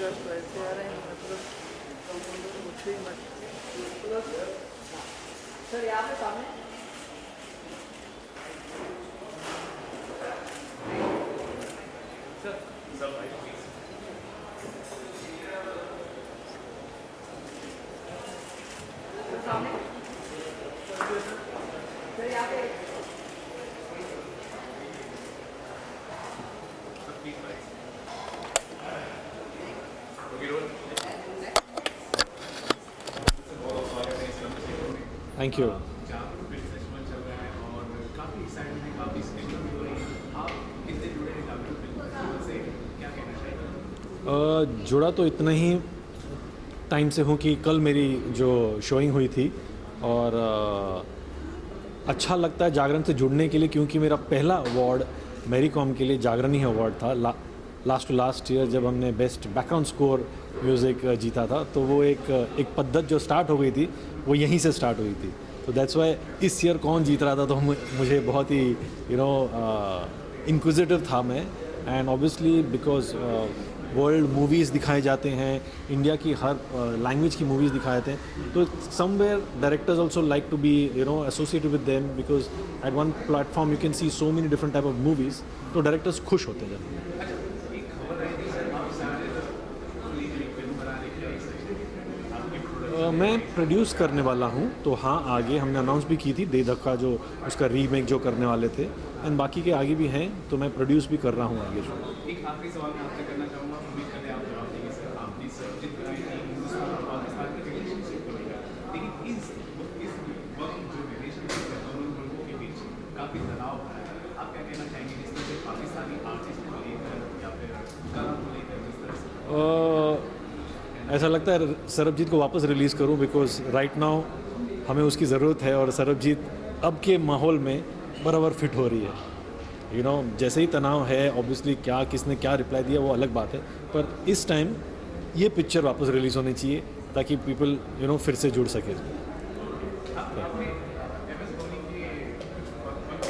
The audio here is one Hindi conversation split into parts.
वैसे आ रहे हैं मतलब पूछो ही मत। सर यहाँ पे सामने सर यहाँ पे थैंक यू। जुड़ा तो इतना ही टाइम से हूँ कि कल मेरी जो शोइंग हुई थी और अच्छा लगता है जागरण से जुड़ने के लिए, क्योंकि मेरा पहला अवार्ड मैरी कॉम के लिए जागरण ही अवार्ड था। लास्ट टू लास्ट ईयर जब हमने बेस्ट बैकग्राउंड स्कोर म्यूज़िक जीता था, तो वो एक पद्धत जो स्टार्ट हो गई थी वो यहीं से स्टार्ट हुई थी। तो दैट्स वाई इस ईयर कौन जीत रहा था तो मुझे बहुत ही इंक्विजिटिव था मैं। And obviously because world movies दिखाए जाते हैं, इंडिया की हर लैंग्वेज की मूवीज़ दिखाए जाते हैं, तो somewhere directors also like to be associated with them, because at one platform you can see so many different type of movies. तो डायरेक्टर्स खुश होते हैं जब। मैं प्रोड्यूस करने वाला हूँ, तो हाँ आगे हमने अनाउंस भी की थी दे धक्का जो उसका रीमेक जो करने वाले थे, एंड बाकी के आगे भी हैं, तो मैं प्रोड्यूस भी कर रहा हूँ आगे जो। एक आखिरी सवाल मैं आपसे करना चाहूँगा, उम्मीद करते हैं आप जवाब देंगे सर। आपने सर्वजित बनाई थी हिंदुस्तान और पाकिस्तान के रिलेशनशिप को लेकर, लेकिन इस वक्त जो रिलेशनशिप है दोनों मुल्कों के बीच काफ़ी तनाव है। आप क्या कहना चाहेंगे जिस तरह से पाकिस्तानी आर्टिस्ट को लेकर या फिर कला को लेकर जिस तरह से? ऐसा लगता है सरबजीत को वापस रिलीज़ करूं, बिकॉज राइट नाउ हमें उसकी ज़रूरत है, और सरबजीत अब के माहौल में बराबर फिट हो रही है। जैसे ही तनाव है, ऑब्वियसली क्या किसने क्या रिप्लाई दिया वो अलग बात है, पर इस टाइम ये पिक्चर वापस रिलीज़ होनी चाहिए ताकि पीपल फिर से जुड़ सके।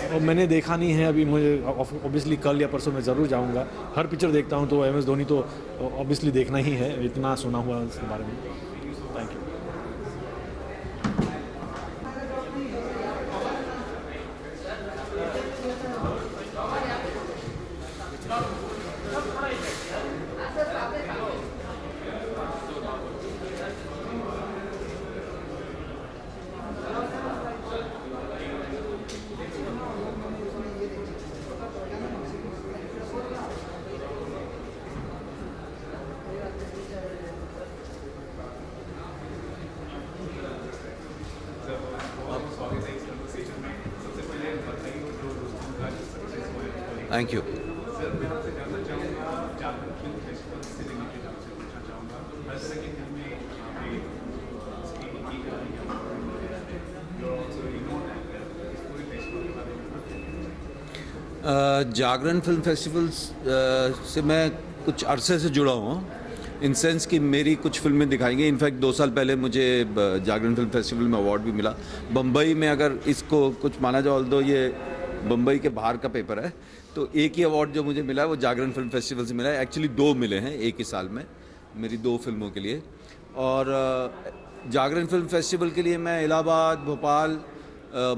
और मैंने देखा नहीं है अभी, मुझे ऑब्वियसली कल या परसों मैं ज़रूर जाऊंगा। हर पिक्चर देखता हूं, तो MS धोनी तो ऑब्वियसली देखना ही है, इतना सुना हुआ उसके बारे में। Thank you. Thank you. Sir मैं आपसे जानना चाहूँगा, जागरण फिल्म फेस्टिवल से रिलेटेड आपसे पूछना चाहूँगा, हर तरह की फिल्में यहाँ पे स्क्रीनिंग की जा रही है, जो ऑल्सो रिमोट एक्टर, इस पूरे फेस्टिवल के बारे में बताइए। जागरण फिल्म फेस्टिवल्स से मैं कुछ अरसे से जुड़ा हुआ हूँ, इन सेंस कि मेरी कुछ फिल्में दिखाई गई। इनफैक्ट 2 साल पहले मुझे जागरण फिल्म फेस्टिवल में अवार्ड भी मिला। बम्बई में अगर इसको कुछ माना जाए, ऑल्दो ये बम्बई के बाहर का पेपर है, तो एक ही अवार्ड जो मुझे मिला है वो जागरण फिल्म फेस्टिवल से मिला है। एक्चुअली 2 मिले हैं एक ही साल में, मेरी 2 फिल्मों के लिए। और जागरण फिल्म फेस्टिवल के लिए मैं इलाहाबाद, भोपाल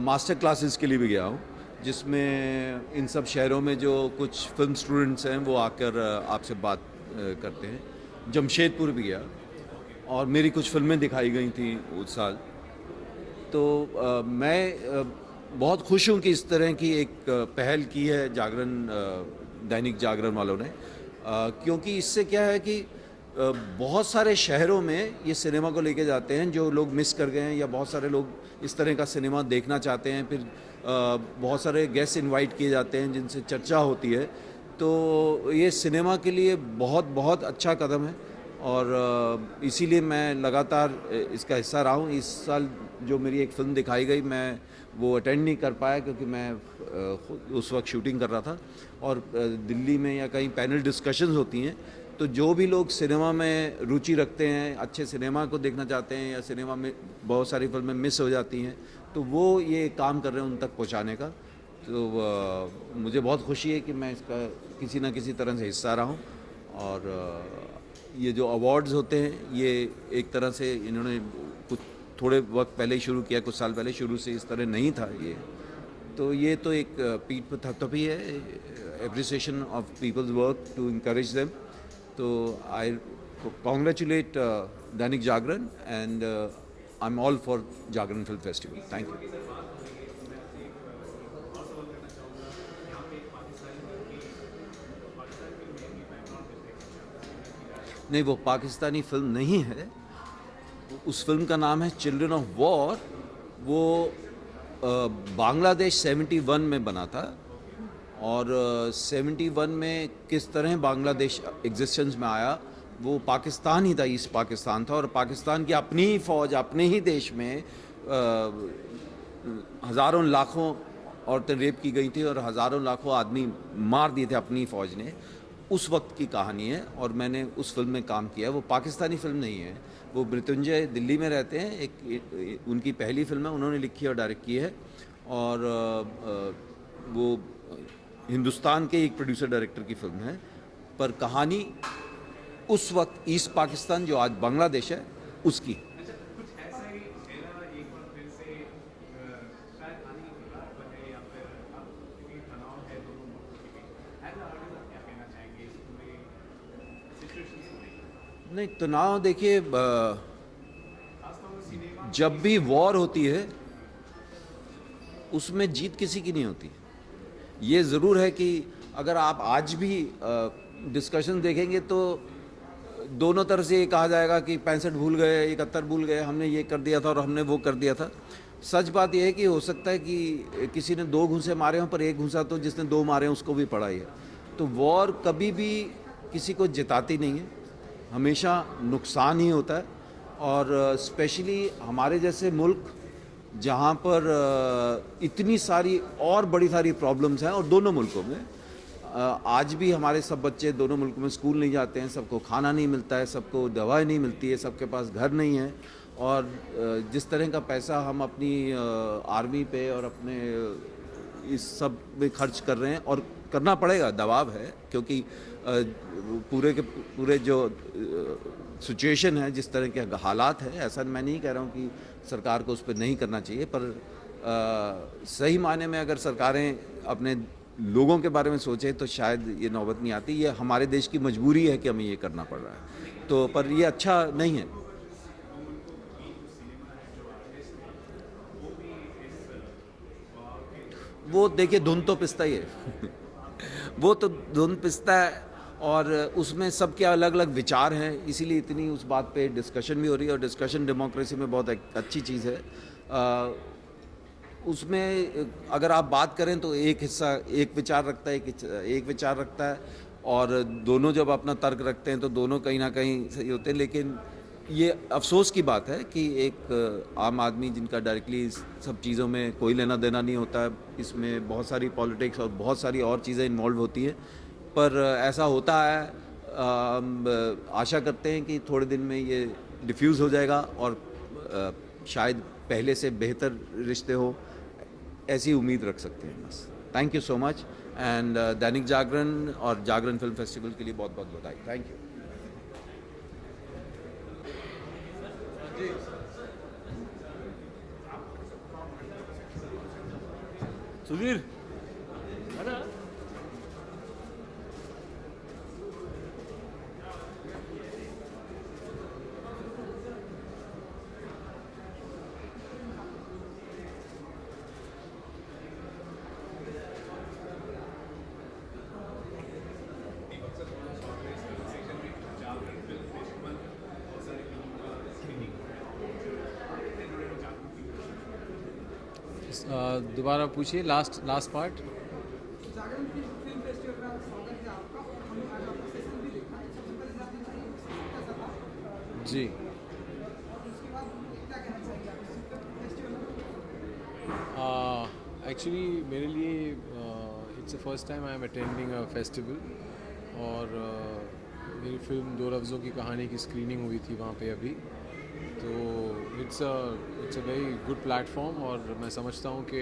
मास्टर क्लासेस के लिए भी गया हूँ, जिसमें इन सब शहरों में जो कुछ फिल्म स्टूडेंट्स हैं वो आकर आपसे बात करते हैं। जमशेदपुर भी गया और मेरी कुछ फिल्में दिखाई गई थी उस साल। तो मैं बहुत खुश हूँ कि इस तरह की एक पहल की है जागरण, दैनिक जागरण वालों ने, क्योंकि इससे क्या है कि बहुत सारे शहरों में ये सिनेमा को लेके जाते हैं जो लोग मिस कर गए हैं, या बहुत सारे लोग इस तरह का सिनेमा देखना चाहते हैं। फिर बहुत सारे गेस्ट इनवाइट किए जाते हैं जिनसे चर्चा होती है। तो ये सिनेमा के लिए बहुत बहुत अच्छा कदम है, और इसीलिए मैं लगातार इसका हिस्सा रहा हूँ। इस साल जो मेरी एक फ़िल्म दिखाई गई, मैं वो अटेंड नहीं कर पाया क्योंकि मैं उस वक्त शूटिंग कर रहा था। और दिल्ली में या कहीं पैनल डिस्कशंस होती हैं, तो जो भी लोग सिनेमा में रुचि रखते हैं, अच्छे सिनेमा को देखना चाहते हैं, या सिनेमा में बहुत सारी फिल्में मिस हो जाती हैं, तो वो ये काम कर रहे हैं उन तक पहुँचाने का। तो मुझे बहुत खुशी है कि मैं इसका किसी न किसी तरह से हिस्सा रहा हूँ, और ये जो अवार्ड्स होते हैं ये एक तरह से इन्होंने कुछ थोड़े वक्त पहले ही शुरू किया, कुछ साल पहले, शुरू से इस तरह नहीं था ये। तो ये तो एक पीठ पर थपथपी है, appreciation of peoples work to encourage them. तो I congratulate Dainik Jagran and I am all for Jagran film festival. Thank you. नहीं, वो पाकिस्तानी फिल्म नहीं है, उस फिल्म का नाम है चिल्ड्रन ऑफ वॉर। वो बांग्लादेश 71 में बना था और 71 में किस तरह बांग्लादेश एग्जिस्टेंस में आया, वो पाकिस्तान ही था, ईस्ट पाकिस्तान था, और पाकिस्तान की अपनी ही फ़ौज अपने ही देश में हज़ारों लाखों औरतें रेप की गई थी और हज़ारों लाखों आदमी मार दिए थे अपनी फ़ौज ने। उस वक्त की कहानी है और मैंने उस फिल्म में काम किया। वो पाकिस्तानी फिल्म नहीं है, वो मृत्युंजय दिल्ली में रहते हैं, एक उनकी पहली फिल्म है, उन्होंने लिखी और डायरेक्ट की है। और वो हिंदुस्तान के एक प्रोड्यूसर डायरेक्टर की फिल्म है, पर कहानी उस वक्त ईस्ट पाकिस्तान जो आज बांग्लादेश है उसकी। अच्छा, कुछ ऐसा ही चेहरा एक बार फिर से शायद आने की बात पर है, या फिर अब क्योंकि तनाव है दोनों मुल्कों के बीच, एज अ आर्टिस्ट आप क्या कहना चाहेंगे इस पूरे सिचुएशन को लेकर? नहीं, तनाव देखिए, जब भी वॉर होती है उसमें जीत किसी की नहीं होती। ये ज़रूर है कि अगर आप आज भी डिस्कशन देखेंगे तो दोनों तरफ से ये कहा जाएगा कि 65 भूल गए, 71 भूल गए, हमने ये कर दिया था और हमने वो कर दिया था। सच बात यह है कि हो सकता है कि किसी ने 2 घूंसे मारे हों, पर एक घूंसा तो जिसने 2 मारे हैं उसको भी पड़ा ही है। तो वॉर कभी भी किसी को जिताती नहीं है, हमेशा नुकसान ही होता है। और स्पेशली हमारे जैसे मुल्क जहाँ पर इतनी सारी और बड़ी सारी प्रॉब्लम्स हैं, और दोनों मुल्कों में आज भी हमारे सब बच्चे दोनों मुल्कों में स्कूल नहीं जाते हैं, सबको खाना नहीं मिलता है, सबको दवाई नहीं मिलती है, सबके पास घर नहीं है। और जिस तरह का पैसा हम अपनी आर्मी पे और अपने इस सब में खर्च कर रहे हैं, और करना पड़ेगा, दबाव है, क्योंकि पूरे के पूरे जो सिचुएशन है, जिस तरह के हालात है, ऐसा मैं नहीं कह रहा हूँ कि सरकार को उस पर नहीं करना चाहिए, पर सही मायने में अगर सरकारें अपने लोगों के बारे में सोचें तो शायद ये नौबत नहीं आती। ये हमारे देश की मजबूरी है कि हमें ये करना पड़ रहा है, तो पर ये अच्छा नहीं है। वो देखिए, धुन तो पिसता ही है वो तो धुन पिसता है, और उसमें सबके अलग अलग विचार हैं, इसीलिए इतनी उस बात पे डिस्कशन भी हो रही है। और डिस्कशन डेमोक्रेसी में बहुत अच्छी चीज़ है। उसमें अगर आप बात करें तो एक हिस्सा एक विचार रखता है, एक विचार रखता है, और दोनों जब अपना तर्क रखते हैं तो दोनों कहीं ना कहीं सही होते हैं। लेकिन ये अफसोस की बात है कि एक आम आदमी जिनका डायरेक्टली इस सब चीज़ों में कोई लेना देना नहीं होता है, इसमें बहुत सारी पॉलिटिक्स और बहुत सारी और चीज़ें इन्वॉल्व होती हैं, पर ऐसा होता है। आशा करते हैं कि थोड़े दिन में ये डिफ्यूज़ हो जाएगा और शायद पहले से बेहतर रिश्ते हो, ऐसी उम्मीद रख सकते हैं बस। Thank you so much, and Dainik Jagran और जागरण फिल्म फेस्टिवल के लिए बहुत बहुत बधाई। Thank you. सुधीर, दोबारा पूछिए, लास्ट पार्ट। जागरण फिल्म फेस्टिवल में स्वागत है आपका, और हमने आज आपका सेशन भी देखा है। सबसे पहले जानना चाहिए कैसा था, जी, और उसके बाद क्या कहना चाहिए आप इस फेस्टिवल में? एक्चुअली मेरे लिए it's the first time I am attending a festival, और मेरी फिल्म 2 लफ्ज़ों की कहानी की स्क्रीनिंग हुई थी वहाँ पे अभी। तो it's a very good platform, और मैं समझता हूँ कि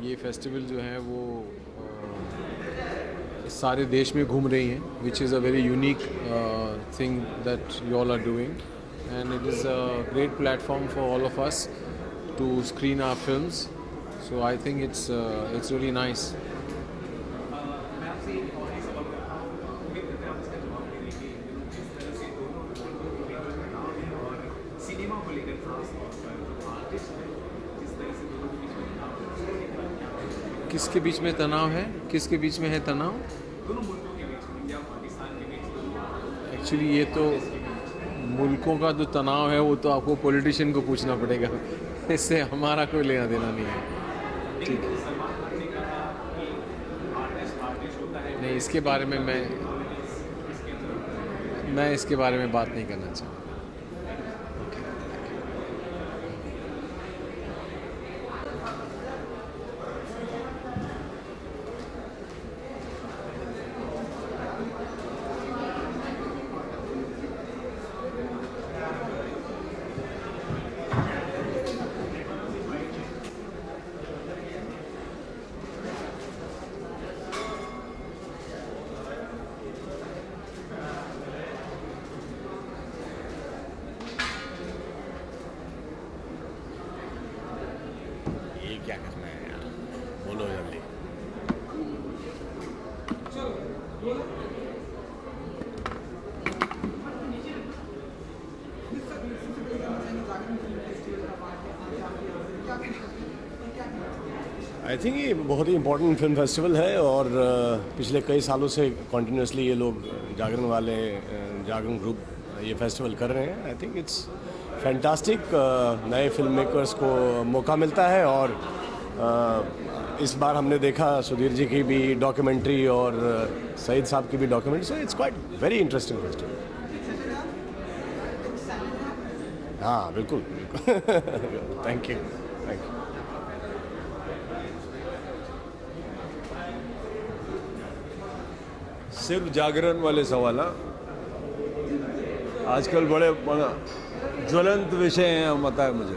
ये फेस्टिवल जो है वो सारे देश में घूम रही हैं, which is a very unique thing that you all are doing, and it is a great platform for all of us to screen our films. So I think it's really nice. मैं आपसे एक और ही सवाल करता हूँ, उम्मीद करते हैं आप इसका जवाब देने की जिस तरह से दोनों मुल्कों के बीच में तनाव है और सिनेमा को लेकर खास तौर पर जो आर्टिस्ट है जिस तरह से दोनों के बीच में तनाव है उसको लेकर आप क्या कहेंगे? किसके बीच में तनाव है? किसके बीच में है तनाव? दोनों मुल्कों के बीच इंडिया और पाकिस्तान के बीच दोनों एक्चुअली ये तो मुल्कों का जो तनाव है वो तो आपको पॉलिटिशियन को पूछना पड़ेगा, इससे हमारा कोई लेना देना नहीं है। ठीक है, सलमान खान ने कहा कि आर्टिस्ट होता है नहीं, इसके बारे में मैं इसके बारे में बात नहीं करना चाहूँगा। ये क्या करना है यार, बोलो जल्दी। आई थिंक ये बहुत ही इम्पोर्टेंट फिल्म फेस्टिवल है और पिछले कई सालों से कॉन्टीन्यूसली ये लोग जागरण वाले जागरण ग्रुप ये फेस्टिवल कर रहे हैं। आई थिंक इट्स फैंटास्टिक, नए फिल्म मेकर्स को मौका मिलता है और इस बार हमने देखा सुधीर जी की भी डॉक्यूमेंट्री और सईद साहब की भी documentary, so it's quite very interesting festival. हाँ बिल्कुल बिल्कुल थैंक यू थैंक यू। सिर्फ जागरण वाले सवाल, आजकल बड़े ज्वलंत विषय हैं, पता है मुझे।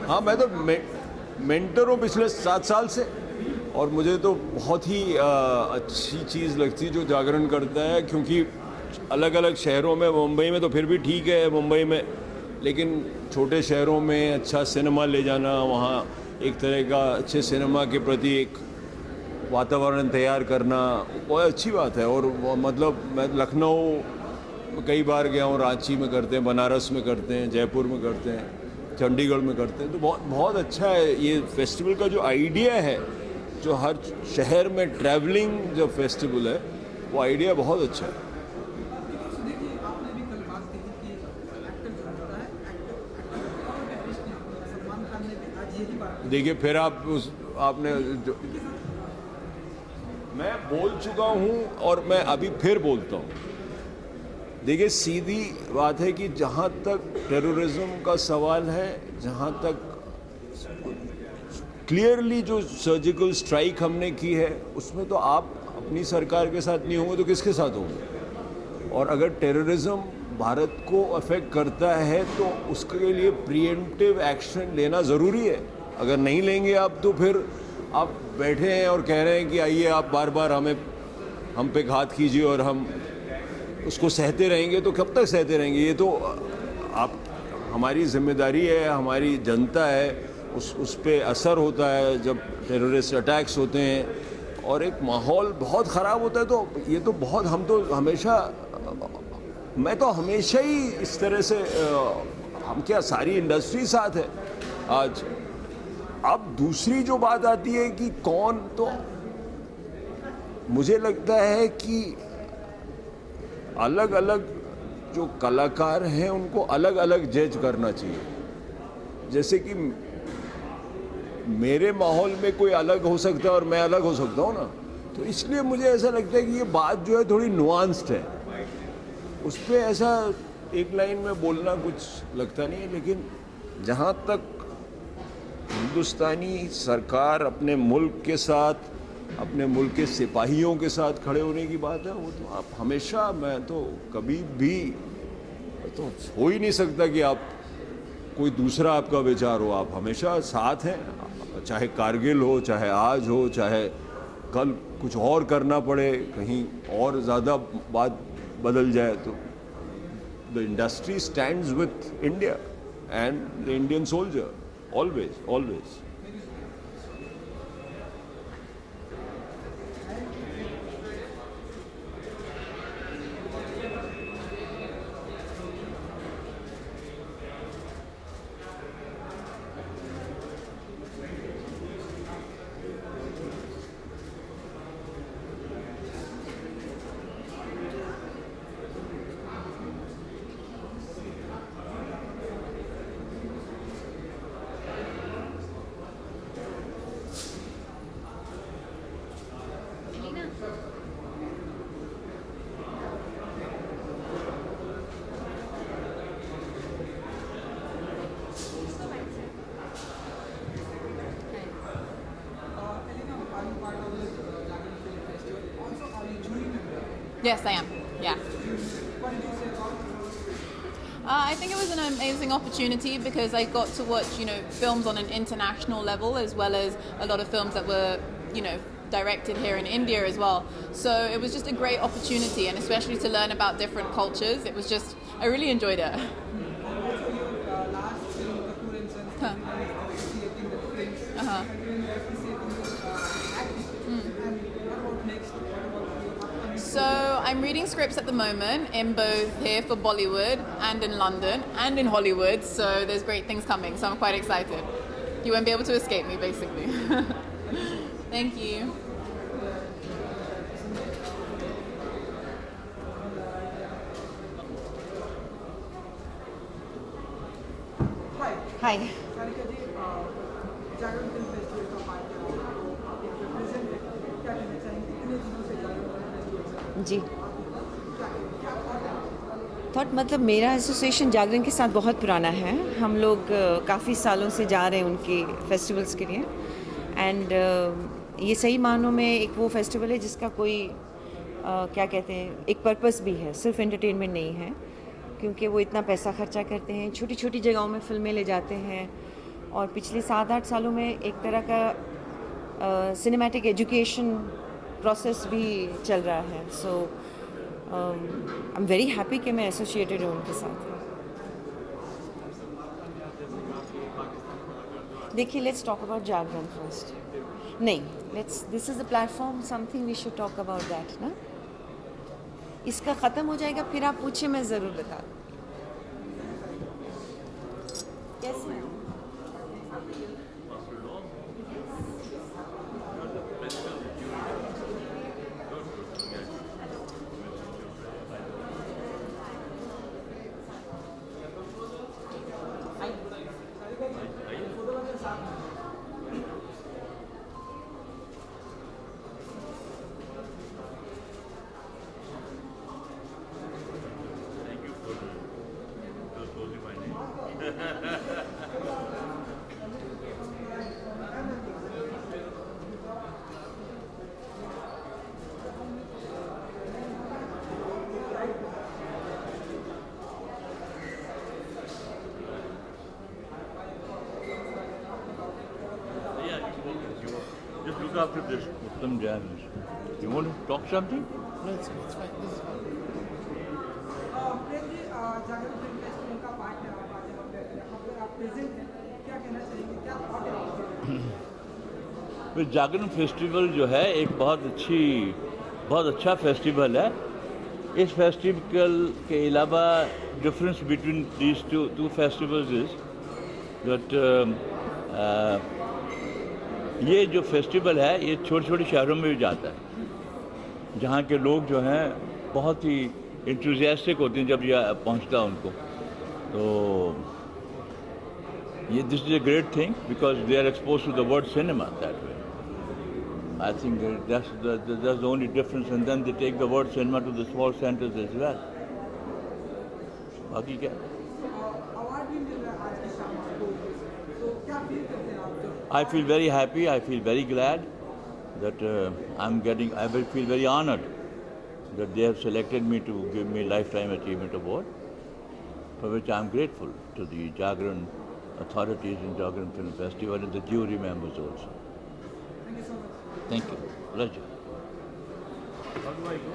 हाँ, मैं तो मेंटर हूँ पिछले 7 साल से और मुझे तो बहुत ही अच्छी चीज़ लगती है जो जागरण करता है, क्योंकि अलग अलग शहरों में, मुंबई में तो फिर भी ठीक है, मुंबई में, लेकिन छोटे शहरों में अच्छा सिनेमा ले जाना, वहाँ एक तरह का अच्छे सिनेमा के प्रति एक वातावरण तैयार करना बहुत अच्छी बात है। और मतलब मैं लखनऊ कई बार गया हूँ, रांची में करते हैं, बनारस में करते हैं, जयपुर में करते हैं, चंडीगढ़ में करते हैं, तो बहुत बहुत अच्छा है। ये फेस्टिवल का जो आइडिया है, जो हर शहर में ट्रैवलिंग जो फेस्टिवल है, वो आइडिया बहुत अच्छा है। देखिए फिर आपने जो मैं बोल चुका हूँ और मैं अभी फिर बोलता हूँ। देखिए सीधी बात है कि जहाँ तक टेररिज्म का सवाल है, जहाँ तक क्लियरली जो सर्जिकल स्ट्राइक हमने की है, उसमें तो आप अपनी सरकार के साथ नहीं होंगे तो किसके साथ होंगे। और अगर टेररिज्म भारत को अफेक्ट करता है तो उसके लिए प्रिएम्प्टिव एक्शन लेना ज़रूरी है। अगर नहीं लेंगे आप तो फिर आप बैठे हैं और कह रहे हैं कि आइए आप बार बार हम पे घात कीजिए और हम उसको सहते रहेंगे, तो कब तक सहते रहेंगे। ये तो आप हमारी जिम्मेदारी है, हमारी जनता है, उस पे असर होता है जब टेररिस्ट अटैक्स होते हैं और एक माहौल बहुत ख़राब होता है। तो ये तो बहुत मैं तो हमेशा ही इस तरह से हम क्या सारी इंडस्ट्री साथ है आज। अब दूसरी जो बात आती है कि कौन, तो मुझे लगता है कि अलग अलग जो कलाकार हैं उनको अलग अलग जज करना चाहिए। जैसे कि मेरे माहौल में कोई अलग हो सकता है और मैं अलग हो सकता हूँ ना, तो इसलिए मुझे ऐसा लगता है कि ये बात जो है थोड़ी नुआंस्ड है, उस पर ऐसा एक लाइन में बोलना कुछ लगता नहीं है। लेकिन जहाँ तक हिंदुस्तानी सरकार अपने मुल्क के साथ, अपने मुल्क के सिपाहियों के साथ खड़े होने की बात है, वो तो आप हमेशा, मैं तो कभी भी तो हो ही नहीं सकता कि आप कोई दूसरा आपका विचार हो, आप हमेशा साथ हैं, चाहे कारगिल हो, चाहे आज हो, चाहे कल कुछ और करना पड़े, कहीं और ज़्यादा बात बदल जाए, तो the industry stands with India and the Indian soldier, always always. Yes, I am. Yeah. I think it was an amazing opportunity because I got to watch, films on an international level as well as a lot of films that were, directed here in India as well. So it was just a great opportunity, and especially to learn about different cultures. It was just, I really enjoyed it. Huh. Uh-huh. So I'm reading scripts at the moment in both here for Bollywood and in London and in Hollywood. So there's great things coming. So I'm quite excited. You won't be able to escape me, basically. Thank you. Hi. Hi. Sarika ji, Jagran film festival का पार्ट है, आप यहाँ पे प्रेजेंट है, क्या कहना चाहेंगे? इतने दिनों से जागरण फिल्म फेस्टिवल जी, क्या थॉट है? थॉट मतलब मेरा एसोसिएशन जागरण के साथ बहुत पुराना है. हम लोग काफ़ी सालों से जा रहे हैं उनके फेस्टिवल्स के लिए. एंड ये सही मानों में एक वो फेस्टिवल है जिसका कोई क्या कहते हैं, एक पर्पस भी है, सिर्फ एंटरटेनमेंट नहीं है. क्योंकि वो इतना पैसा खर्चा करते हैं, छोटी छोटी जगहों में फिल्में ले जाते हैं. और पिछले 7-8 सालों में एक तरह का सिनेमैटिक एजुकेशन प्रोसेस भी चल रहा है. So I am very happy कि मैं एसोसिएटेड हूँ उनके साथ. देखिए, let's talk about Jagran first. नहीं, this is the platform, something we should talk about that ना. इसका ख़त्म हो जाएगा, फिर आप पूछिए, मैं ज़रूर बता दूँ. कैसे हैं? Just look after this Uttam Jain. You want to talk something? Prem ji, Jagran film festival का पार्ट है, आप आज यहाँ पर आप प्रेजेंट हैं, क्या कहना चाहेंगे? क्या थॉट है आपके? जागरण फेस्टिवल जो है एक बहुत अच्छा फेस्टिवल है. इस फेस्टिवल के अलावा difference between these two festivals is that ये जो फेस्टिवल है ये छोटे छोटे शहरों में भी जाता है, जहाँ के लोग जो हैं बहुत ही इंथुजियास्टिक होते हैं जब यह पहुँचता है उनको. तो ये this is a great thing because they are expose to the world cinema that way. I think that's the only difference, and then they take the word cinema to the small centers as well. बाकी क्या? अवार्ड भी मिल रहा है आज की शाम को, तो क्या फील करते हैं आप? I feel very happy. I feel very glad that I will feel very honored that they have selected me to give me Lifetime Achievement Award, for which I am grateful to the Jagran authorities in Jagran Film Festival and the jury members also. Thank you so much. Thank you. Pleasure. How do I go?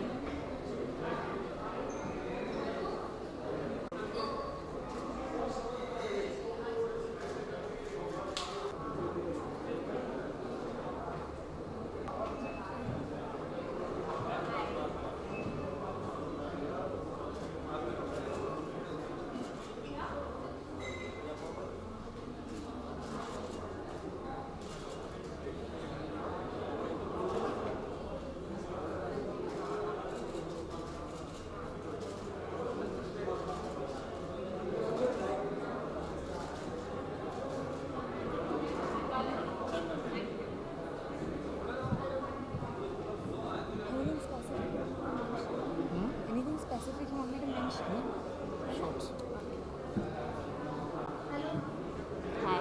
Anything specific you want me to mention? Shorts. Hi.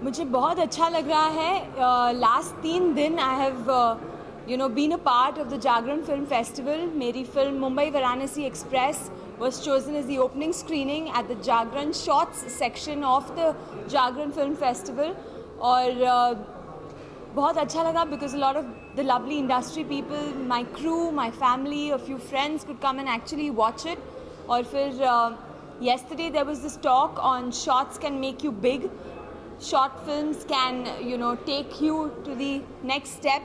मुझे बहुत अच्छा लग रहा है. लास्ट 3 दिन I have been a part of the Jagran film festival. मेरी film Mumbai Varanasi express was chosen as the opening screening at the Jagran Shorts section of the Jagran Film Festival. और बहुत अच्छा लगा because a lot of the lovely industry people, my crew, my family, a few friends could come and actually watch it. और फिर yesterday there was this talk on shorts can make you big. Short films can, take you to the next step.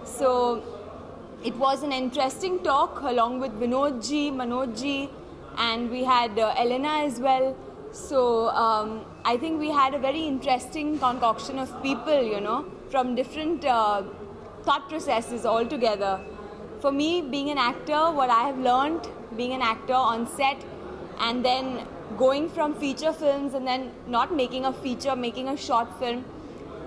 So it was an interesting talk along with Vinod ji, Manoj ji, and we had Elena as well. So I think we had a very interesting concoction of people, from different thought processes all together. For me, being an actor, what I have learned being an actor on set and then going from feature films and then not making a feature, making a short film,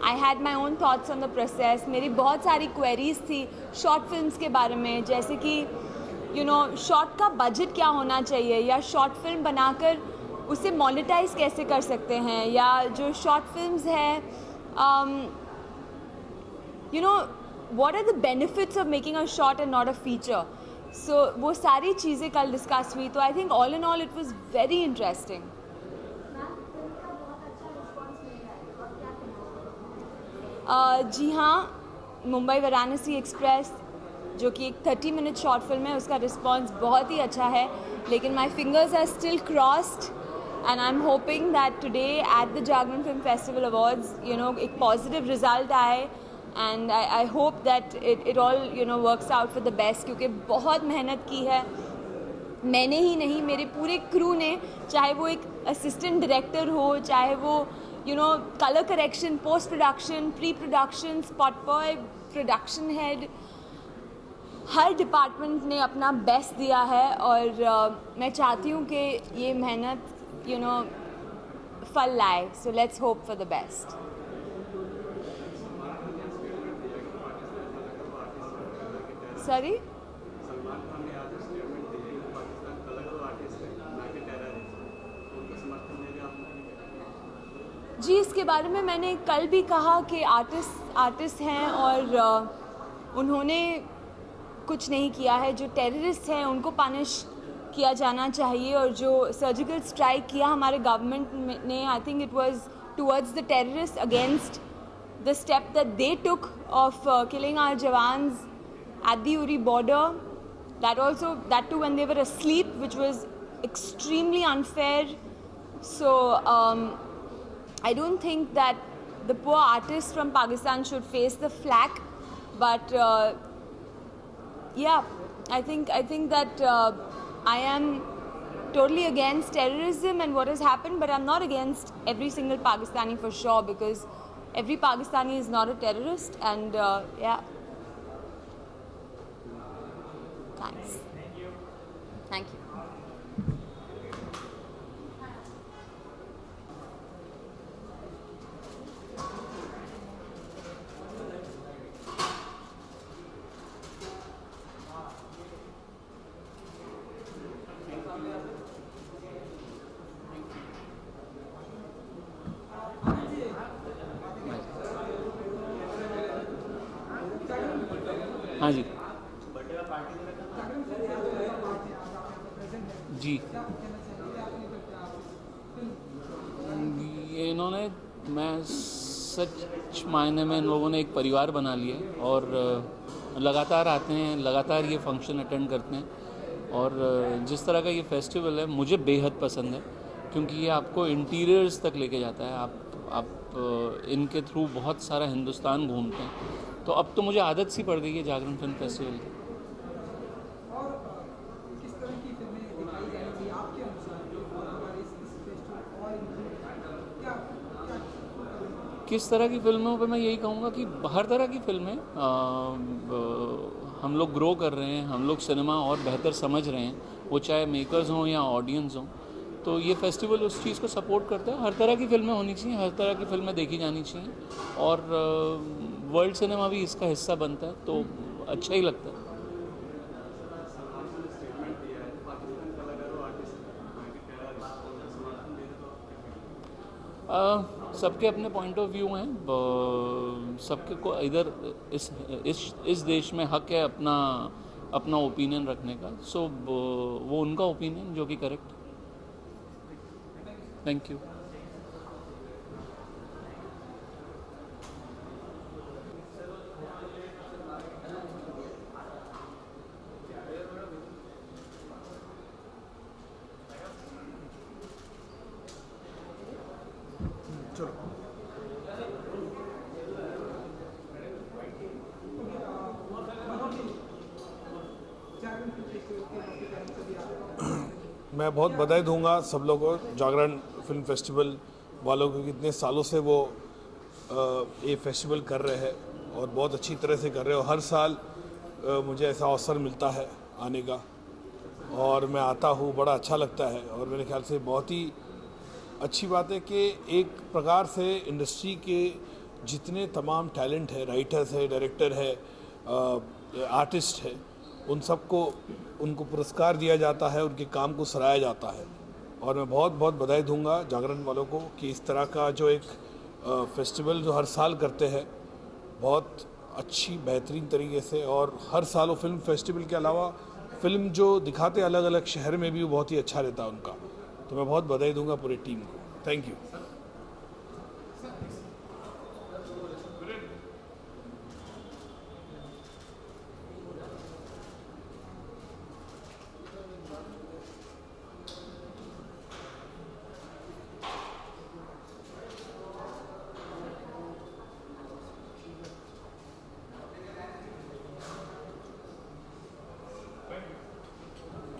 I had my own thoughts on the process. मेरी बहुत सारी queries थी short films के बारे में, जैसे कि short का budget क्या होना चाहिए, या short film बनाकर उसे monetize कैसे कर सकते हैं, या जो short films हैं, what are the benefits of making a short and not a feature. So वो सारी चीज़ें कल discuss हुई. तो I think all in all it was very interesting. जी हाँ, मुंबई वाराणसी एक्सप्रेस जो कि एक 30-minute शॉर्ट फिल्म है, उसका रिस्पांस बहुत ही अच्छा है. लेकिन my fingers are still crossed and I am hoping that today at the Jagran film festival awards एक पॉजिटिव रिजल्ट आए. And I hope that it all works out for the best, क्योंकि बहुत मेहनत की है मैंने ही नहीं, मेरे पूरे क्रू ने, चाहे वो एक असिस्टेंट डायरेक्टर हो, चाहे वो color correction, post production, pre production, spot boy, production head, हर डिपार्टमेंट ने अपना बेस्ट दिया है. और मैं चाहती हूँ कि ये मेहनत फल लाए. So let's hope for the best. Sorry, जी इसके बारे में मैंने कल भी कहा कि आर्टिस्ट हैं और उन्होंने कुछ नहीं किया है. जो टेररिस्ट हैं उनको पनिश किया जाना चाहिए, और जो सर्जिकल स्ट्राइक किया हमारे गवर्नमेंट ने, I think it was towards the terrorist against the step that they took of killing our jawans at the Uri border, that too when they were asleep, which was extremely unfair. So I don't think that the poor artists from Pakistan should face the flak, but yeah, I think that I am totally against terrorism and what has happened, but I'm not against every single Pakistani for sure, because every Pakistani is not a terrorist. And yeah, thanks. Thank you. हाँ जी जी ये इन्होंने मैं सच मायने में इन लोगों ने एक परिवार बना लिया है और लगातार आते हैं, लगातार ये फंक्शन अटेंड करते हैं और जिस तरह का ये फेस्टिवल है मुझे बेहद पसंद है क्योंकि ये आपको इंटीरियर्स तक लेके जाता है। आप इनके थ्रू बहुत सारा हिंदुस्तान घूमते हैं, तो अब तो मुझे आदत सी पड़ गई है जागरण फिल्म फेस्टिवल की। और किस तरह की फिल्में दिखाई जाएंगी आपके अनुसार और इस फेस्टिवल और क्या किस तरह की फिल्मों पे मैं यही कहूँगा कि हर तरह की फिल्में हम लोग ग्रो कर रहे हैं, हम लोग सिनेमा और बेहतर समझ रहे हैं, वो चाहे मेकर्स हों या ऑडियंस हों, तो ये फेस्टिवल उस चीज़ को सपोर्ट करता है। हर तरह की फिल्में होनी चाहिए, हर तरह की फिल्में देखी जानी चाहिए और वर्ल्ड सिनेमा भी इसका हिस्सा बनता है, तो अच्छा ही लगता है। सबके अपने पॉइंट ऑफ व्यू हैं, सबके को इधर इस देश में हक है अपना ओपिनियन रखने का, सो वो उनका ओपिनियन जो कि करेक्ट। Thank you. मैं बहुत बधाई दूंगा सब लोगों को, जागरण फिल्म फेस्टिवल वालों को, कितने सालों से वो ये फेस्टिवल कर रहे हैं और बहुत अच्छी तरह से कर रहे हो। हर साल मुझे ऐसा अवसर मिलता है आने का और मैं आता हूँ, बड़ा अच्छा लगता है और मेरे ख्याल से बहुत ही अच्छी बात है कि एक प्रकार से इंडस्ट्री के जितने तमाम टैलेंट है, राइटर्स है, डायरेक्टर है, आर्टिस्ट है, उन सबको उनको पुरस्कार दिया जाता है, उनके काम को सराहा जाता है और मैं बहुत बहुत बधाई दूंगा जागरण वालों को कि इस तरह का जो एक फेस्टिवल जो हर साल करते हैं बहुत अच्छी बेहतरीन तरीके से, और हर साल वो फिल्म फेस्टिवल के अलावा फिल्म जो दिखाते अलग अलग शहर में भी वो बहुत ही अच्छा रहता है उनका, तो मैं बहुत बधाई दूंगा पूरी टीम को। Thank you.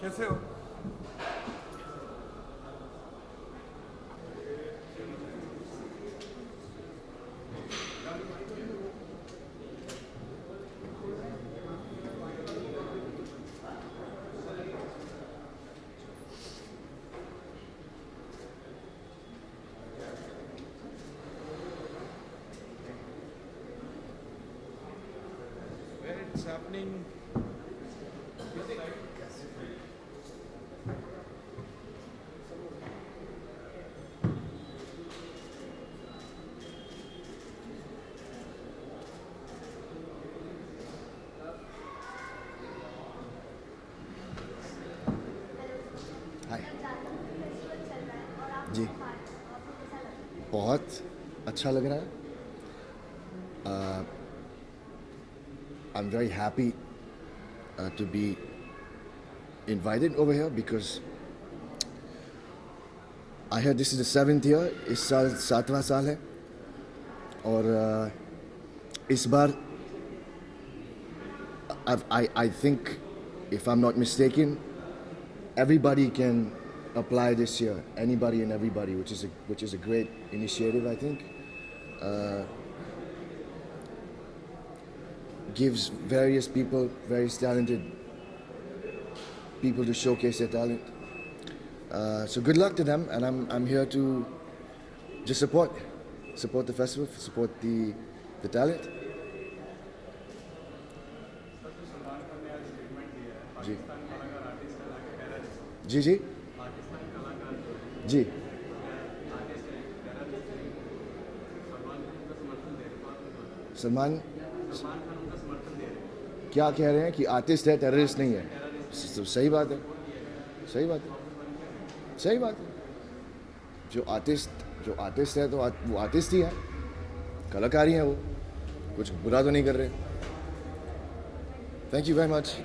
कैसे हो? Where it's happening? जी बहुत अच्छा लग रहा है। I'm very happy to be invited over here because I heard this is the 7th year, इस साल 7वां साल है और इस बार I think if I'm not mistaken everybody can apply this year, anybody and everybody, which is a great initiative. I think gives various people, various talented people to showcase their talent. So good luck to them, and I'm here to just support the festival, support the talent. जी जी जी सलमान क्या कह रहे हैं कि आर्टिस्ट है, टेररिस्ट नहीं है। सही बात है, सही बात है। सही बात है, जो आर्टिस्ट है तो वो आर्टिस्ट ही है, कलाकारी है, वो कुछ बुरा तो नहीं कर रहे. Thank you very much.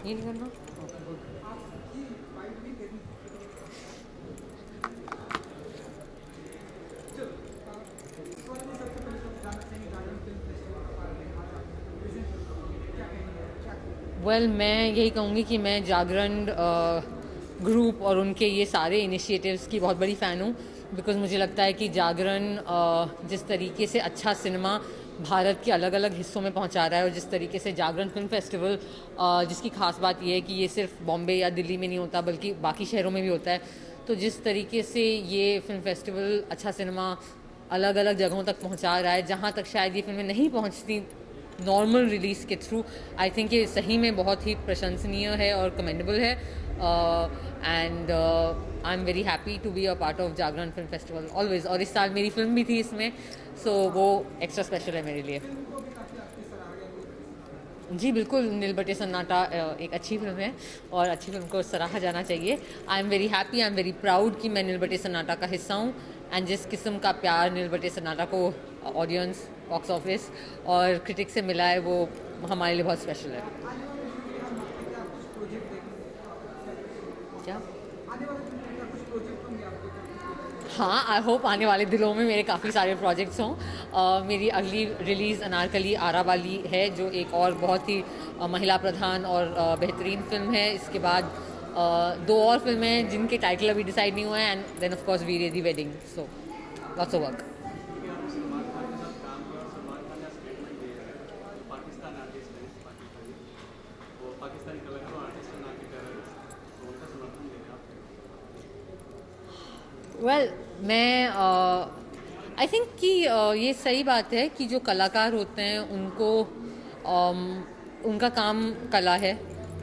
ये नहीं करना. वेल मैं यही कहूँगी कि मैं जागरण ग्रुप और उनके ये सारे इनिशिएटिव्स की बहुत बड़ी फ़ैन हूँ, बिकॉज़ मुझे लगता है कि जागरण जिस तरीके से अच्छा सिनेमा भारत के अलग अलग हिस्सों में पहुंचा रहा है, और जिस तरीके से जागरण फिल्म फेस्टिवल जिसकी खास बात यह है कि ये सिर्फ बॉम्बे या दिल्ली में नहीं होता बल्कि बाकी शहरों में भी होता है, तो जिस तरीके से ये फिल्म फेस्टिवल अच्छा सिनेमा अलग अलग जगहों तक पहुंचा रहा है जहां तक शायद ये फिल्में नहीं पहुंचती नॉर्मल रिलीज़ के थ्रू, आई थिंक ये सही में बहुत ही प्रशंसनीय है और कमेंडेबल है. And I am very happy to be a part of Jagran film festival always. और इस साल मेरी फिल्म भी थी इसमें, सो वो एक्स्ट्रा स्पेशल है मेरे लिए. जी बिल्कुल, नील बटे सन्नाटा एक अच्छी फिल्म है और अच्छी फिल्म को सराहा जाना चाहिए. आई am very happy, I am very proud कि मैं नील बटे सन्नाटा का हिस्सा हूँ. एंड जिस किस्म का प्यार नील बटे सन्नाटा को ऑडियंस, बॉक्स ऑफिस और क्रिटिक से मिला है, वो हमारे लिए बहुत स्पेशल है. क्या? हाँ, आई होप आने वाले दिनों में मेरे काफ़ी सारे प्रोजेक्ट्स हों. मेरी अगली रिलीज़ अनारकली आरा वाली है, जो एक और बहुत ही महिला प्रधान और बेहतरीन फिल्म है. इसके बाद 2 और फिल्में हैं जिनके टाइटल अभी डिसाइड नहीं हुए हैं. And then of course Veere Di wedding. So lots of work. Well मैं आई थिंक कि ये सही बात है कि जो कलाकार होते हैं उनको उनका काम कला है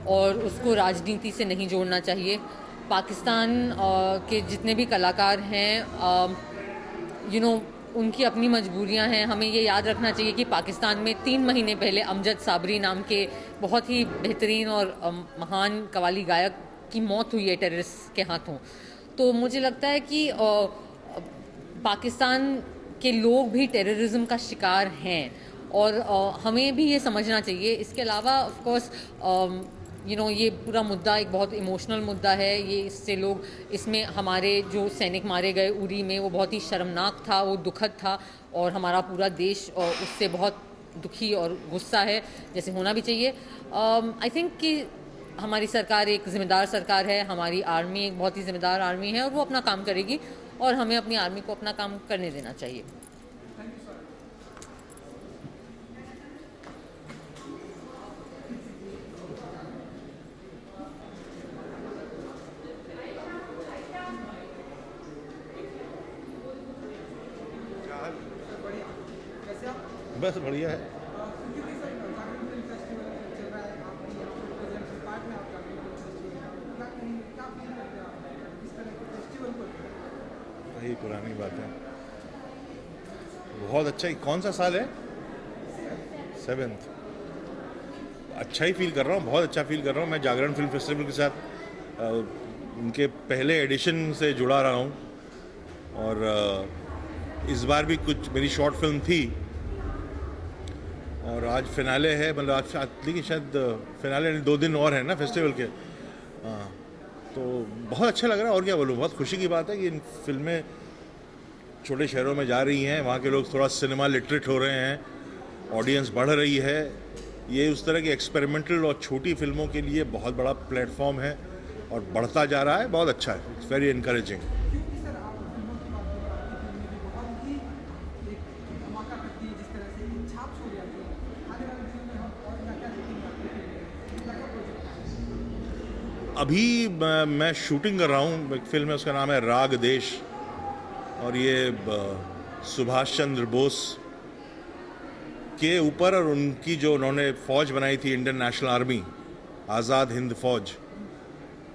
और उसको राजनीति से नहीं जोड़ना चाहिए. पाकिस्तान के जितने भी कलाकार हैं, यू नो, उनकी अपनी मजबूरियां हैं. हमें ये याद रखना चाहिए कि पाकिस्तान में 3 महीने पहले अमजद साबरी नाम के बहुत ही बेहतरीन और महान कव्वाली गायक की मौत हुई है टेररिस्ट के हाथों. तो मुझे लगता है कि पाकिस्तान के लोग भी टेररिज्म का शिकार हैं और हमें भी ये समझना चाहिए. इसके अलावा ऑफ कोर्स यू नो, ये पूरा मुद्दा एक बहुत इमोशनल मुद्दा है. ये इससे लोग, इसमें हमारे जो सैनिक मारे गए उरी में, वो बहुत ही शर्मनाक था, वो दुखद था और हमारा पूरा देश उससे बहुत दुखी और गुस्सा है, जैसे होना भी चाहिए. आई थिंक कि हमारी सरकार एक ज़िम्मेदार सरकार है, हमारी आर्मी एक बहुत ही ज़िम्मेदार आर्मी है और वो अपना काम करेगी और हमें अपनी आर्मी को अपना काम करने देना चाहिए. बस बढ़िया है. वही पुरानी बात है. बहुत अच्छा. कौन सा साल है? 7th. अच्छा ही फील कर रहा हूँ, बहुत अच्छा फील कर रहा हूँ. मैं जागरण फिल्म फेस्टिवल के साथ उनके पहले एडिशन से जुड़ा रहा हूँ और इस बार भी कुछ मेरी शॉर्ट फिल्म थी और आज फिनाले है. मतलब आज लेकिन शायद फिनाले 2 दिन और है ना फेस्टिवल के. हाँ, तो बहुत अच्छा लग रहा है. और क्या बोलूँ, बहुत खुशी की बात है कि इन फिल्में छोटे शहरों में जा रही हैं, वहाँ के लोग थोड़ा सिनेमा लिटरेट हो रहे हैं, ऑडियंस बढ़ रही है. ये उस तरह की एक्सपेरिमेंटल और छोटी फिल्मों के लिए बहुत बड़ा प्लेटफॉर्म है और बढ़ता जा रहा है. बहुत अच्छा है. It's very encouraging. अभी मैं शूटिंग कर रहा हूँ, एक फिल्म है उसका नाम है राग देश, और ये सुभाष चंद्र बोस के ऊपर और उनकी जो उन्होंने फ़ौज बनाई थी Indian national army, Azad Hind फ़ौज,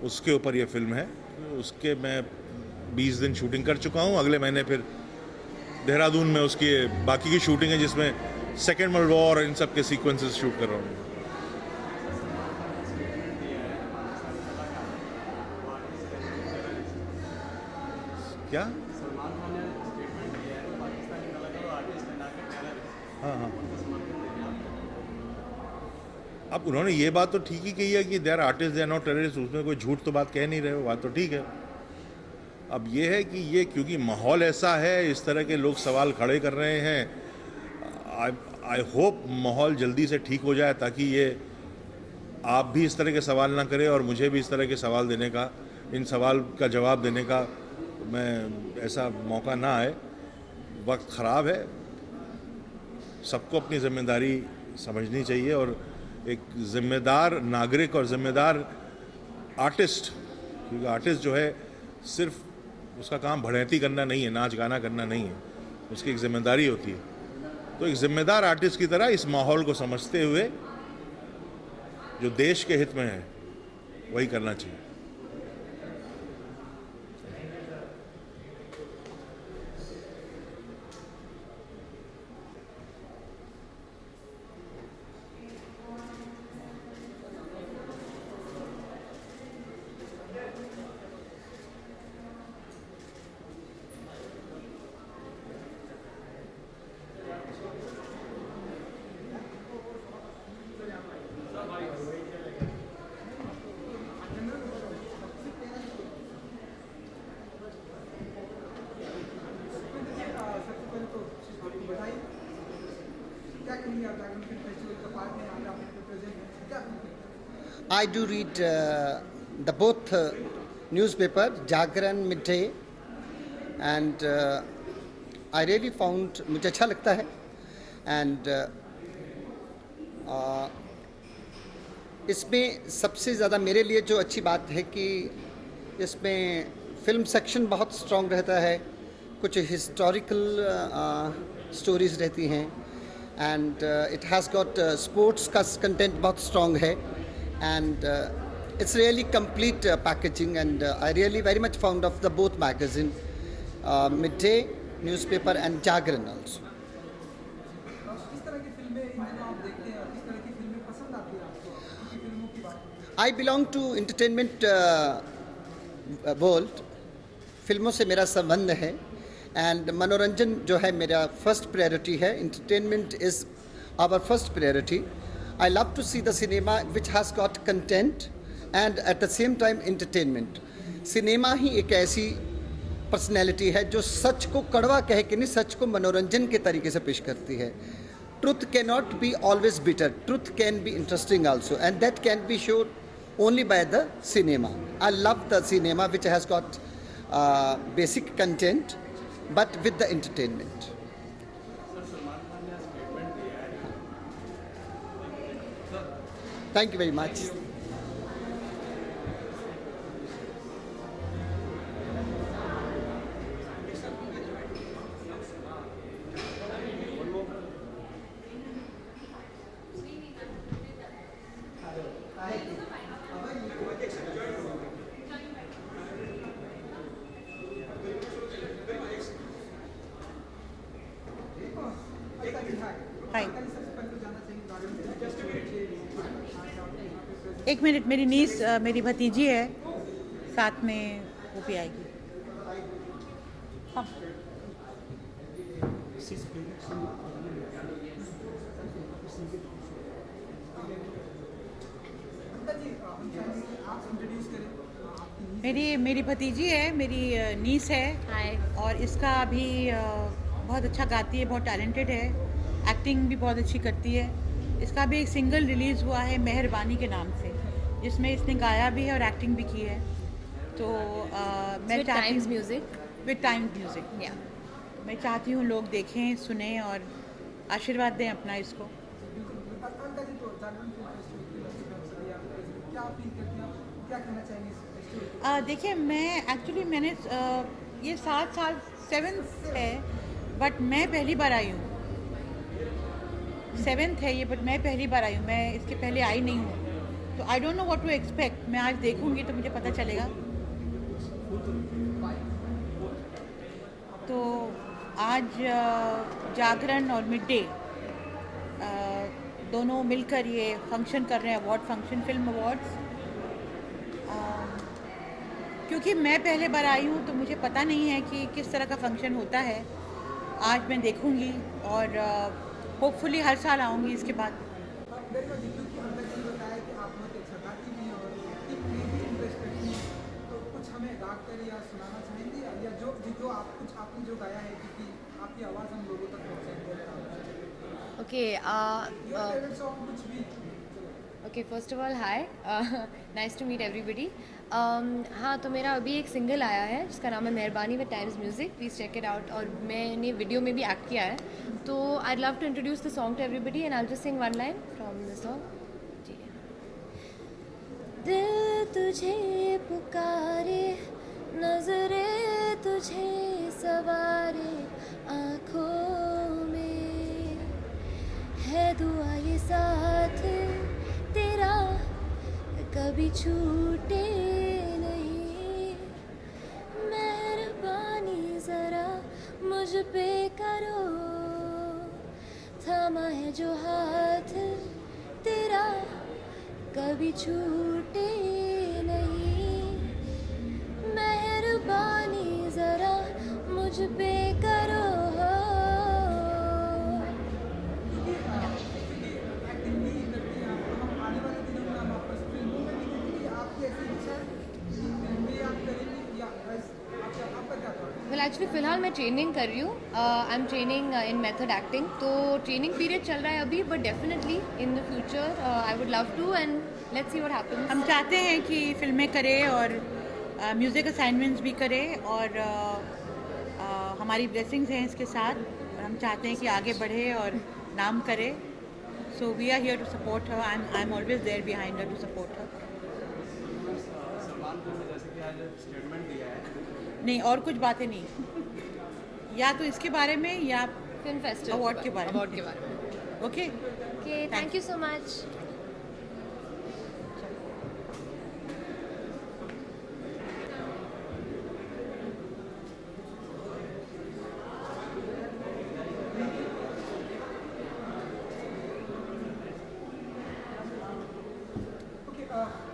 उसके ऊपर ये फिल्म है। उसके मैं 20 दिन शूटिंग कर चुका हूँ। अगले महीने फिर देहरादून में उसकी बाकी की शूटिंग है, जिसमें सेकेंड वर्ल्ड वॉर इन सब के सीक्वेंसेस शूट कर रहा हूँ। क्या? हाँ, अब उन्होंने ये बात तो ठीक ही कही है कि they are artist, they are not terrorist, उसमें कोई झूठ तो बात कह नहीं रहे हो, बात तो ठीक है। अब ये है कि ये क्योंकि माहौल ऐसा है, इस तरह के लोग सवाल खड़े कर रहे हैं, आई होप माहौल जल्दी से ठीक हो जाए, ताकि ये आप भी इस तरह के सवाल ना करें और मुझे भी इस तरह के सवाल देने का, इन सवाल का जवाब देने का मैं ऐसा मौका ना आए। वक्त ख़राब है, सबको अपनी जिम्मेदारी समझनी चाहिए, और एक जिम्मेदार नागरिक और जिम्मेदार आर्टिस्ट, क्योंकि आर्टिस्ट जो है सिर्फ उसका काम भड़ैती करना नहीं है, नाच गाना करना नहीं है, उसकी एक जिम्मेदारी होती है। तो एक जिम्मेदार आर्टिस्ट की तरह इस माहौल को समझते हुए जो देश के हित में है वही करना चाहिए। I do read the both newspaper, Jagran, Midday, and I really found मुझे अच्छा लगता है, and इसमें सबसे ज़्यादा मेरे लिए जो अच्छी बात है कि इसमें फिल्म सेक्शन बहुत स्ट्रॉन्ग रहता है, कुछ हिस्टोरिकल स्टोरीज रहती हैं, and it has got sports का कंटेंट बहुत स्ट्रॉन्ग है, and it's really complete packaging, and I really very much fond of the both magazine, Midday newspaper and Jagran also. I belong to entertainment world. फिल्मों से मेरा संबंध है, and मनोरंजन जो है मेरा first priority है. Entertainment is our first priority. I love to see the cinema which has got content and at the same time entertainment. Cinema ही एक ऐसी पर्सनैलिटी है जो सच को कड़वा कह के नहीं, सच को मनोरंजन के तरीके से पेश करती है. Truth cannot be always bitter. Truth can be interesting also, and that can be shown only by the cinema. I love the cinema which has got basic content but with the entertainment. Thank you very much. एक मिनट, मेरी नीस मेरी भतीजी है, साथ में वो भी आएगी. हाँ. मेरी भतीजी है, मेरी नीस है. हाय. और इसका अभी बहुत अच्छा गाती है, बहुत टैलेंटेड है, एक्टिंग भी बहुत अच्छी करती है. इसका भी एक सिंगल रिलीज़ हुआ है मेहरबानी के नाम से, जिसमें इसने गाया भी है और एक्टिंग भी की है. तो मैं चाहती हूँ विद टाइम्स म्यूज़िक, मैं चाहती हूँ लोग देखें, सुने और आशीर्वाद दें अपना इसको. क्या कहना चाहेंगे इस फेस्टिवल? देखिए मैंने ये 7 साल 7th है बट मैं पहली बार आई हूँ। 7th है ये बट मैं पहली बार आई हूँ, मैं इसके पहले आई नहीं हूँ, तो I don't know what to expect. मैं आज देखूँगी तो मुझे पता चलेगा। तो आज जागरण और मिड डे दोनों मिलकर ये फंक्शन कर रहे हैं, अवार्ड फंक्शन, फिल्म अवार्ड्स। क्योंकि मैं पहले बार आई हूँ तो मुझे पता नहीं है कि किस तरह का फंक्शन होता है। आज मैं देखूँगी और होपफुली हर साल आऊँगी इसके बाद। तो कुछ हमें गाकर या सुनाना चाहेंगे या जो आपने जो गाया है क्योंकि आपकी आवाज़ हम लोगों तक पहुँचाएंगे। Okay first of all hi, nice to meet everybody. हाँ, तो मेरा अभी एक सिंगल आया है जिसका नाम है Meherbani with Times Music, please check it out. और मैंने वीडियो में भी एक्ट किया है, तो I love to introduce the song to everybody and I just sing one line from the song. ठीक है। दिल तुझे पुकारे, नजरे तुझे सवारे, आँखों में है दुआ ये साथ तेरा कभी छूटे नहीं। मेहरबानी जरा मुझ पे करो, थामा है जो हाथ तेरा कभी छूटे नहीं। मेहरबानी जरा मुझ पे करो। वेल एक्चुअली फ़िलहाल मैं ट्रेनिंग कर रही हूँ। I am training in method acting, तो ट्रेनिंग पीरियड चल रहा है अभी, but definitely in the future I would love to and let's see what happens. हम चाहते हैं कि फिल्में करे और म्यूज़िक असाइनमेंट्स भी करे और हमारी ब्लेसिंग्स हैं इसके साथ, और हम चाहते हैं कि आगे बढ़े और नाम करे। So we are here to support her, I am always there behind her to support her. नहीं, और कुछ बातें नहीं, या तो इसके बारे में या फिल्म फेस्टिवल अवार्ड के बारे में। Okay, thank you so much.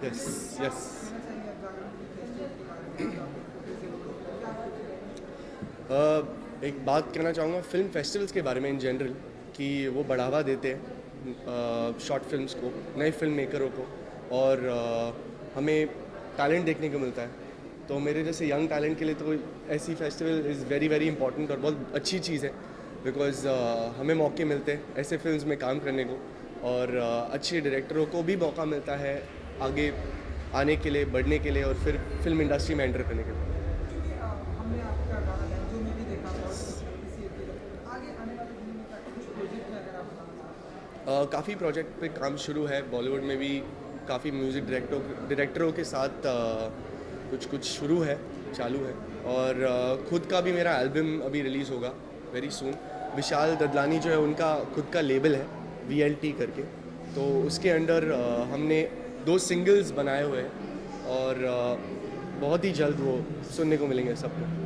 Yes एक बात कहना चाहूँगा फिल्म फेस्टिवल्स के बारे में इन जनरल, कि वो बढ़ावा देते हैं शॉर्ट फिल्म्स को, नए फिल्म मेकरों को, और हमें टैलेंट देखने को मिलता है। तो मेरे जैसे यंग टैलेंट के लिए तो ऐसी festival is very very important और बहुत अच्छी चीज़ है, बिकॉज़ हमें मौके मिलते हैं ऐसे फिल्म्स में काम करने को, और अच्छे डायरेक्टरों को भी मौका मिलता है आगे आने के लिए, बढ़ने के लिए, और फिर फिल्म इंडस्ट्री में एंटर करने के लिए। काफ़ी प्रोजेक्ट पे काम शुरू है, बॉलीवुड में भी काफ़ी म्यूज़िक डायरेक्टरों के साथ कुछ शुरू है, चालू है, और खुद का भी मेरा एल्बम अभी रिलीज़ होगा वेरी सून। विशाल ददलानी जो है उनका खुद का लेबल है VLT करके, तो उसके अंडर हमने 2 सिंगल्स बनाए हुए हैं, और बहुत ही जल्द वो सुनने को मिलेंगे सबको।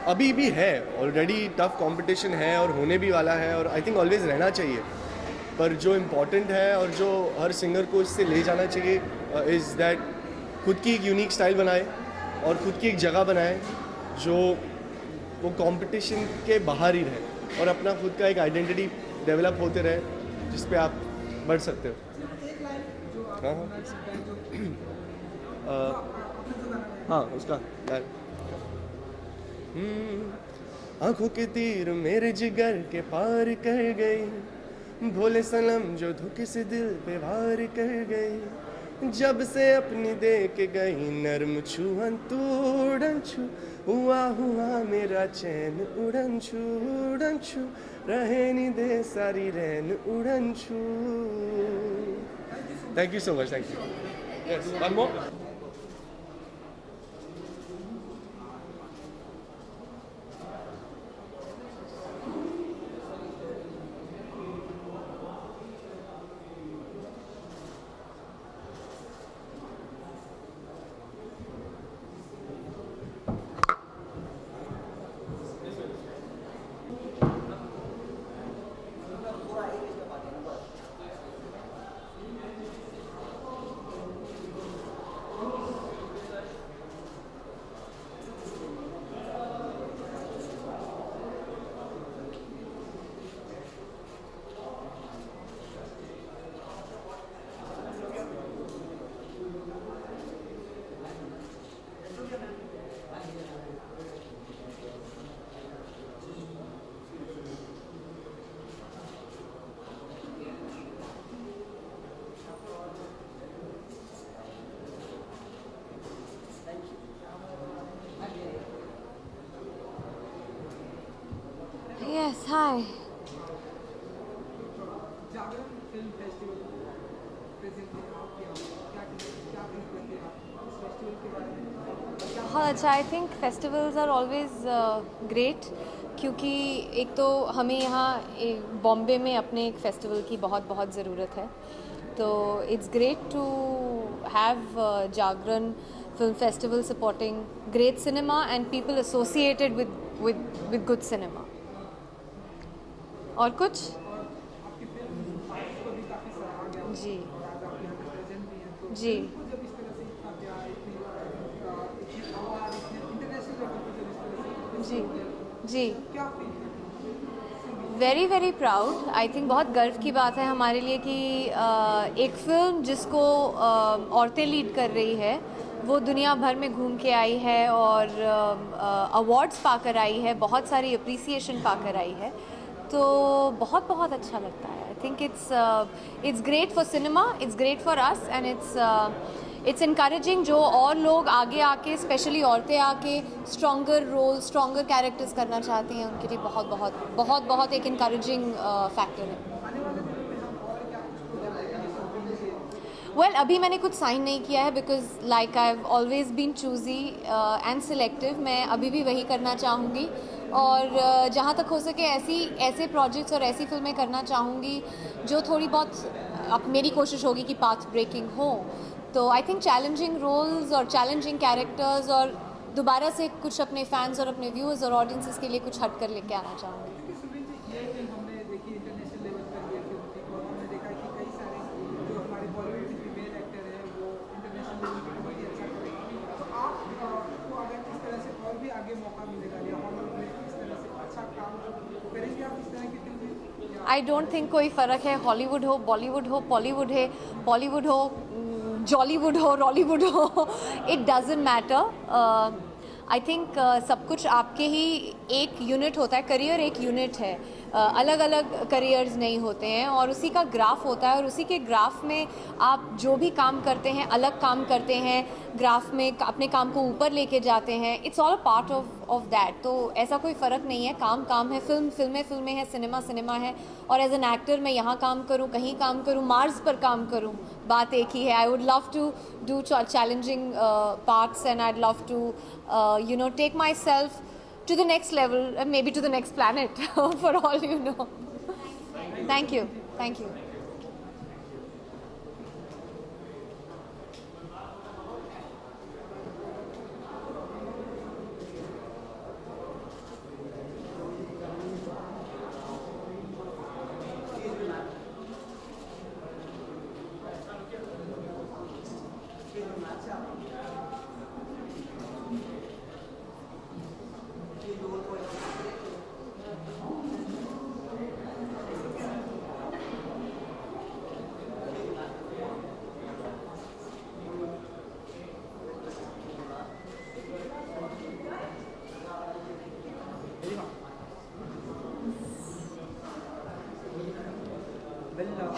अभी भी है, ऑलरेडी टफ कंपटीशन है और होने भी वाला है, और आई थिंक ऑलवेज रहना चाहिए। पर जो इम्पोर्टेंट है और जो हर सिंगर को इससे ले जाना चाहिए इज़ दैट खुद की एक यूनिक स्टाइल बनाए और खुद की एक जगह बनाए जो वो कंपटीशन के बाहर ही रहे, और अपना खुद का एक आइडेंटिटी डेवलप होते रहे जिस पे आप बढ़ सकते हो। हाँ उसका आंखों के तीर मेरे जिगर के पार कर गई, भोले सनम जो धोखे से दिल पे वार कर गई, जब से अपनी दे के गई नरम छुअन तू उड़न छू हुआ मेरा चैन उड़न छू रहे नी दे सारी रैन उड़न छू. Thank you so much. Thank you. Yes, one more. Yes, hi. Jagran film festival presently आप क्या कहते हैं आप इस फेस्टिवल के बारे में? बहुत अच्छा. I think festivals are always great, क्योंकि एक तो हमें यहाँ बॉम्बे में अपने एक फेस्टिवल की बहुत बहुत ज़रूरत है. तो it's great to have Jagran film festival supporting great cinema and people associated with good cinema. और कुछ जी जी जी जी very very proud. I think बहुत गर्व की बात है हमारे लिए कि एक फिल्म जिसको औरतें लीड कर रही है वो दुनिया भर में घूम के आई है और अवार्ड्स पाकर आई है, बहुत सारी अप्रिसिएशन पाकर आई है. तो बहुत बहुत अच्छा लगता है. I think it's great for cinema, it's great for us and it's encouraging. जो और लोग आगे आके, स्पेशली औरतें आके स्ट्रॉन्गर रोल, स्ट्रॉन्गर कैरेक्टर्स करना चाहती हैं, उनके लिए बहुत बहुत बहुत बहुत एक इनकरेजिंग फैक्टर है. वेल, अभी मैंने कुछ साइन नहीं किया है because like I have always been choosy and selective. मैं अभी भी वही करना चाहूँगी और जहाँ तक हो सके ऐसे प्रोजेक्ट्स और ऐसी फिल्में करना चाहूँगी जो थोड़ी बहुत अब मेरी कोशिश होगी कि पाथ ब्रेकिंग हो. तो आई थिंक चैलेंजिंग रोल्स और चैलेंजिंग कैरेक्टर्स और दोबारा से कुछ अपने फैंस और अपने व्यूअर्स और ऑडियंसेस के लिए कुछ हट कर लेके आना चाहूँगी. हमने देखी इंटरनेशनल लेवल पर ये फिल्म थी और हमने देखा कि कई सारे जो हमारे बॉलीवुड के फीमेल एक्टर हैं वो इंटरनेशनल लेवल पर बहुत ही अच्छा करेंगे. तो आपको अगर इस तरह से और भी आगे मौका मिलेगा या हॉलीवुड में इस तरह से अच्छा काम करेंगे आप इस तरह की फिल्में? आई डोंट थिंक कोई फ़र्क है. हॉलीवुड हो, बॉलीवुड हो, पॉलीवुड है, बॉलीवुड हो, जॉलीवुड हो, रॉलीवुड हो, it doesn't matter. I think सब कुछ आपके ही एक यूनिट होता है. करियर एक यूनिट है, अलग अलग करियर्स नहीं होते हैं और उसी का ग्राफ होता है और उसी के ग्राफ में आप जो भी काम करते हैं, अलग काम करते हैं, ग्राफ में अपने काम को ऊपर लेके जाते हैं. It's all a part of that. तो ऐसा कोई फ़र्क नहीं है. काम है, फिल्में हैं, सिनेमा है. और एज एन एक्टर मैं यहाँ काम करूँ, कहीं काम करूँ, मार्स पर काम करूँ, बात एक ही है. I would love to do challenging parts and I love to take myself to the next level and maybe to the next planet for all you know. Thank you.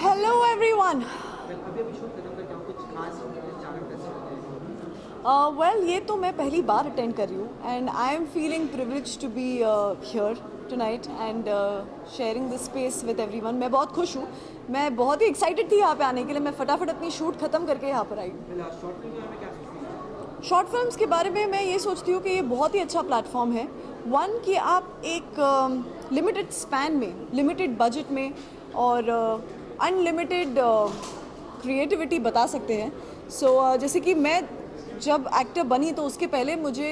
Hello everyone. अभी शूट खत्म करके हम कुछ खास जागरण फेस्टिवल है? वेल ये तो मैं पहली बार अटेंड कर रही हूँ and I am feeling privilege to be here tonight and sharing this space with everyone. मैं बहुत खुश हूँ, मैं बहुत ही एक्साइटेड थी यहाँ पे आने के लिए। मैं फटाफट अपनी शूट ख़त्म करके यहाँ पर आई। शॉर्ट फिल्म्स के बारे में मैं ये सोचती हूँ कि ये बहुत ही अच्छा प्लेटफॉर्म है। वन कि आप एक लिमिटेड स्पैन में, लिमिटेड बजट में और अनलिमिटेड क्रिएटिविटी बता सकते हैं। सो जैसे कि मैं जब एक्टर बनी तो उसके पहले मुझे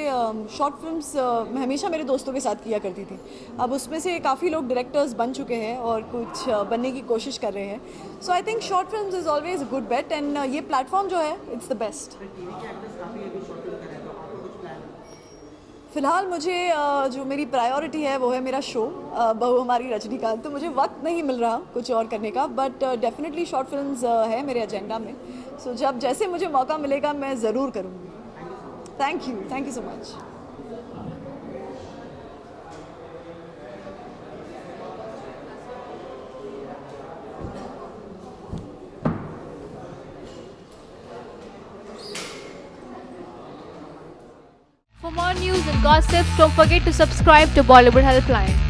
शॉर्ट फिल्म्स हमेशा मेरे दोस्तों के साथ किया करती थी। अब उसमें से काफ़ी लोग डायरेक्टर्स बन चुके हैं और कुछ बनने की कोशिश कर रहे हैं। So I think short films is always a good bet and ये प्लेटफॉर्म जो है इट्स द बेस्ट। फ़िलहाल मुझे जो मेरी प्रायोरिटी है वो है मेरा शो बहू हमारी रजनीकांत। तो मुझे वक्त नहीं मिल रहा कुछ और करने का, बट डेफिनेटली शॉर्ट फिल्म्स है मेरे एजेंडा में। सो जब जैसे मुझे मौका मिलेगा मैं ज़रूर करूँगी। Thank you so much. For more news and gossips, don't forget to subscribe to Bollywood Helpline.